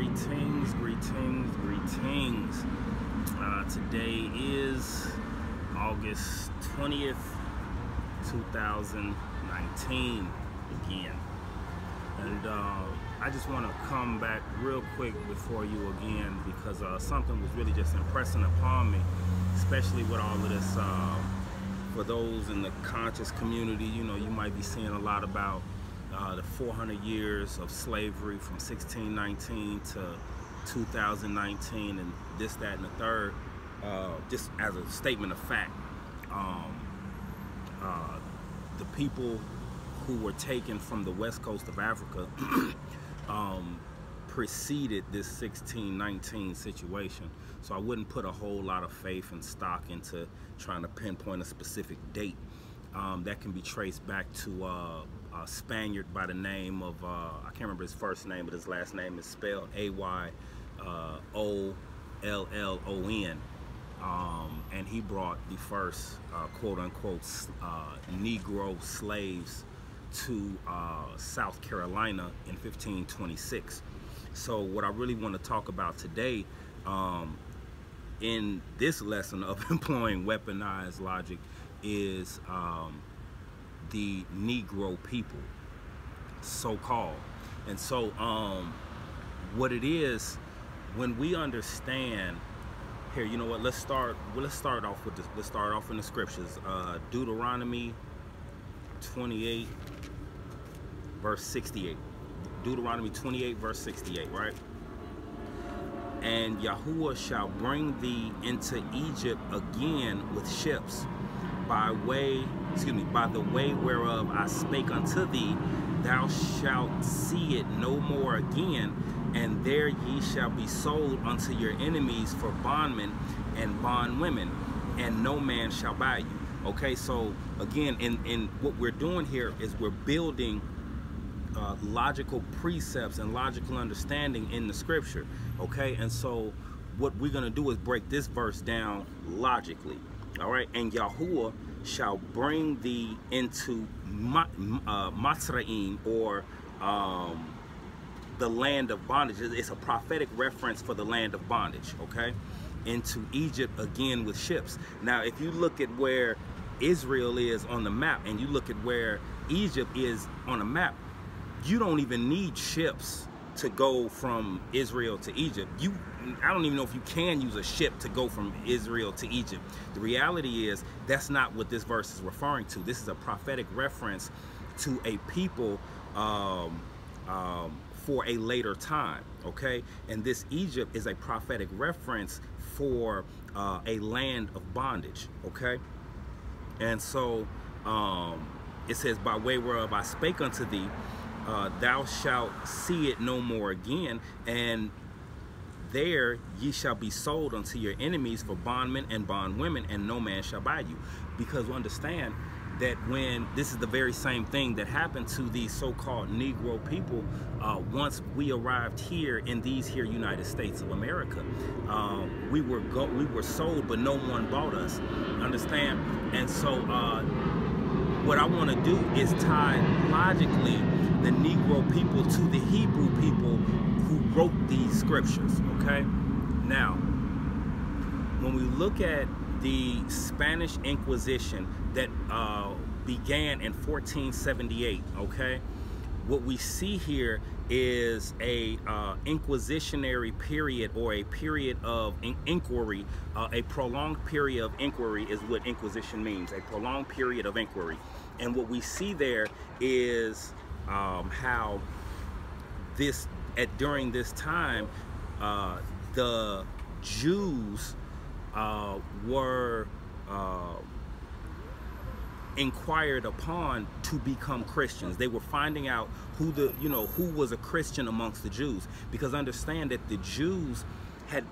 Greetings. Today is August 20th, 2019 again. And I just want to come back real quick before you again because something was really just impressing upon me, especially with all of this. For those in the conscious community, you know, you might be seeing a lot about the 400 years of slavery from 1619 to 2019 and this, that, and the third, just as a statement of fact. The people who were taken from the west coast of Africa preceded this 1619 situation. So I wouldn't put a whole lot of faith and stock into trying to pinpoint a specific date. That can be traced back to a Spaniard by the name of, I can't remember his first name, but his last name is spelled A-Y-O-L-L-O-N. And he brought the first quote-unquote Negro slaves to South Carolina in 1526. So what I really want to talk about today in this lesson of employing weaponized logic is the Negro people, so-called. And so what it is, when we understand here, you know what, let's start off with this. Let's start off in the scriptures. Deuteronomy 28 verse 68. Deuteronomy 28 verse 68, right? And Yahuwah shall bring thee into Egypt again with ships by the way whereof I spake unto thee, thou shalt see it no more again, and there ye shall be sold unto your enemies for bondmen and bondwomen, and no man shall buy you. Okay, so again, in what we're doing here is we're building logical precepts and logical understanding in the scripture. Okay, and so what we're going to do is break this verse down logically. All right, and Yahuwah shall bring thee into Matzraim, or the land of bondage. It's a prophetic reference for the land of bondage, okay? Into Egypt again with ships. Now, if you look at where Israel is on the map and you look at where Egypt is on a map, you don't even need ships to go from Israel to Egypt. I don't even know if you can use a ship to go from Israel to Egypt. The reality is that's not what this verse is referring to. This is a prophetic reference to a people for a later time, okay? And this Egypt is a prophetic reference for a land of bondage, okay? And so it says, by way whereof I spake unto thee, thou shalt see it no more again, and there ye shall be sold unto your enemies for bondmen and bondwomen, and no man shall buy you. Because we understand that when this is the very same thing that happened to these so-called Negro people once we arrived here in these here United States of America. We were sold, but no one bought us. Understand? And so what I want to do is tie logically the Negro people to the Hebrew people who wrote these scriptures, okay? Now, when we look at the Spanish Inquisition that began in 1478, okay? What we see here is a inquisitionary period, or a period of inquiry. A prolonged period of inquiry is what Inquisition means, a prolonged period of inquiry. And what we see there is how during this time, the Jews were inquired upon to become Christians. They were finding out who was a Christian amongst the Jews, because understand that the Jews had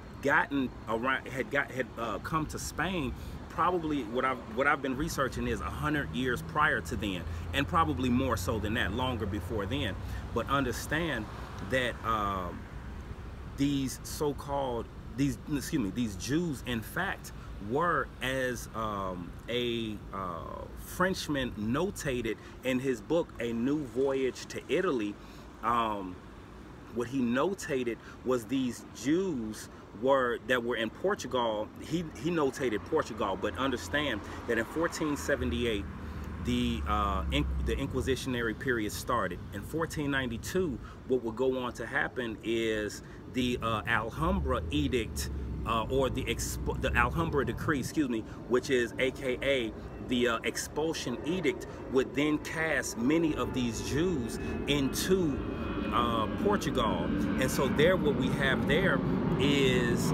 come to Spain probably, what I've been researching is 100 years prior to then, and probably more so than that, longer before then. But understand that these Jews, in fact, were, as a Frenchman notated in his book, A New Voyage to Italy, what he notated was these Jews that were in Portugal. He notated Portugal, but understand that in 1478 the Inquisitionary period started. In 1492, what would go on to happen is the Alhambra Edict, or the Alhambra Decree, excuse me, which is AKA the expulsion edict, would then cast many of these Jews into Portugal. And so there, what we have there is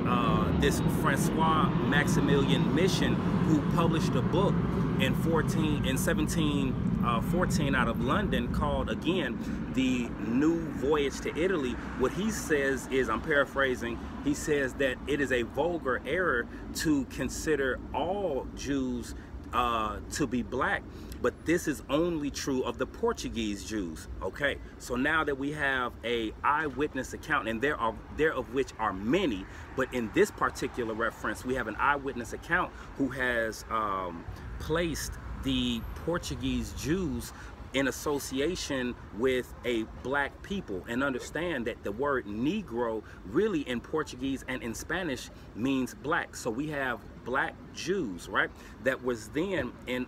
this Francois Maximilian Mission, who published a book in 1714 out of London called, again, The New Voyage to Italy. What he says is, I'm paraphrasing, he says that it is a vulgar error to consider all Jews to be black, but this is only true of the Portuguese Jews. Okay, so now that we have a eyewitness account, and there of which are many, but in this particular reference we have an eyewitness account who has placed the Portuguese Jews in association with a black people. And understand that the word Negro really in Portuguese and in Spanish means black. So we have black Jews, right? That was then in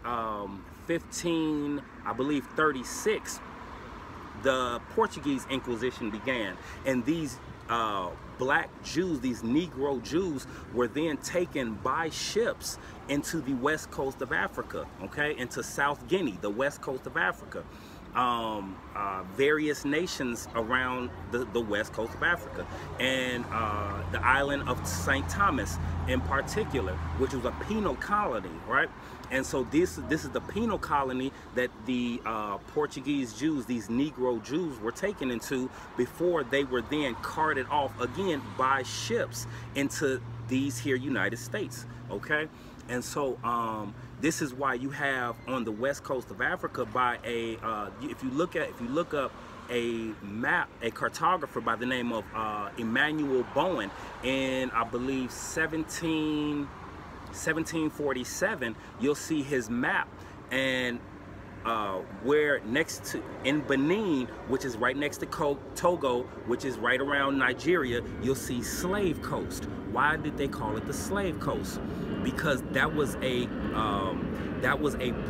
36, the Portuguese Inquisition began, and these black Jews, these Negro Jews, were then taken by ships into the west coast of Africa, okay, into South Guinea, the west coast of Africa, various nations around the west coast of Africa, and the island of St. Thomas in particular, which was a penal colony, right? And so this is the penal colony that the Portuguese Jews, these Negro Jews, were taken into before they were then carted off again by ships into these here United States, okay? And so this is why you have on the west coast of Africa, by a if you look up a map, a cartographer by the name of Emmanuel Bowen in, I believe, 1747, you'll see his map, and where next to, in Benin, which is right next to Togo, which is right around Nigeria, you'll see Slave Coast. Why did they call it the Slave Coast? Because that was a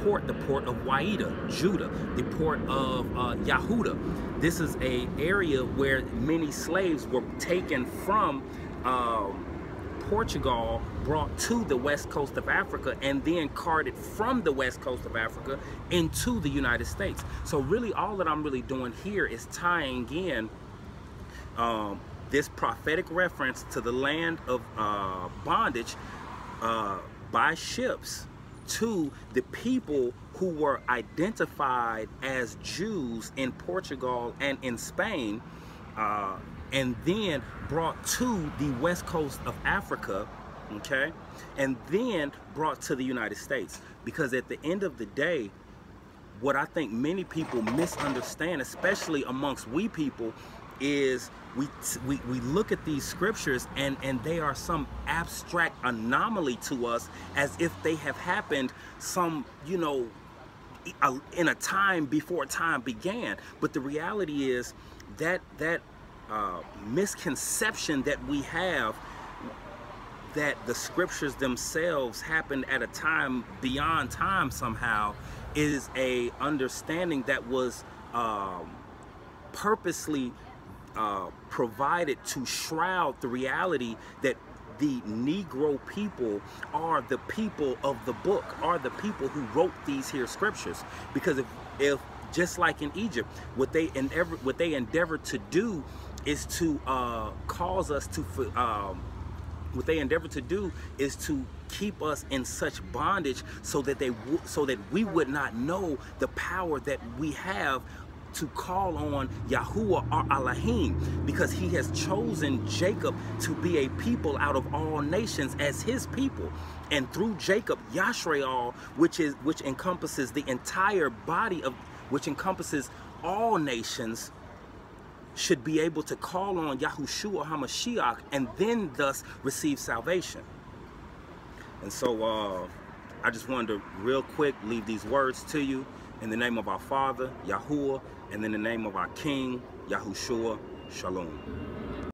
port, the port of Waida, Judah, the port of Yahuda. This is a area where many slaves were taken from Portugal, brought to the west coast of Africa, and then carted from the west coast of Africa into the United States. So really all that I'm really doing here is tying in this prophetic reference to the land of bondage by ships to the people who were identified as Jews in Portugal and in Spain, and then brought to the west coast of Africa, okay, and then brought to the United States. Because at the end of the day, what I think many people misunderstand, especially amongst we people, is we look at these scriptures and they are some abstract anomaly to us, as if they have happened some, you know, in a time before time began. But the reality is that misconception that we have, that the scriptures themselves happened at a time beyond time somehow, is a understanding that was purposely provided to shroud the reality that the Negro people are the people of the book, are the people who wrote these here scriptures. Because if just like in Egypt, what they endeavored to do is to cause us to what they endeavor to do is to keep us in such bondage so that we would not know the power that we have to call on Yahuwah our Elohim, because he has chosen Jacob to be a people out of all nations as his people. And through Jacob, Yashrael, which encompasses the entire body of, which encompasses all nations, should be able to call on Yahushua HaMashiach and then thus receive salvation. And so I just wanted to real quick leave these words to you in the name of our Father, Yahuwah, and in the name of our King, Yahushua. Shalom.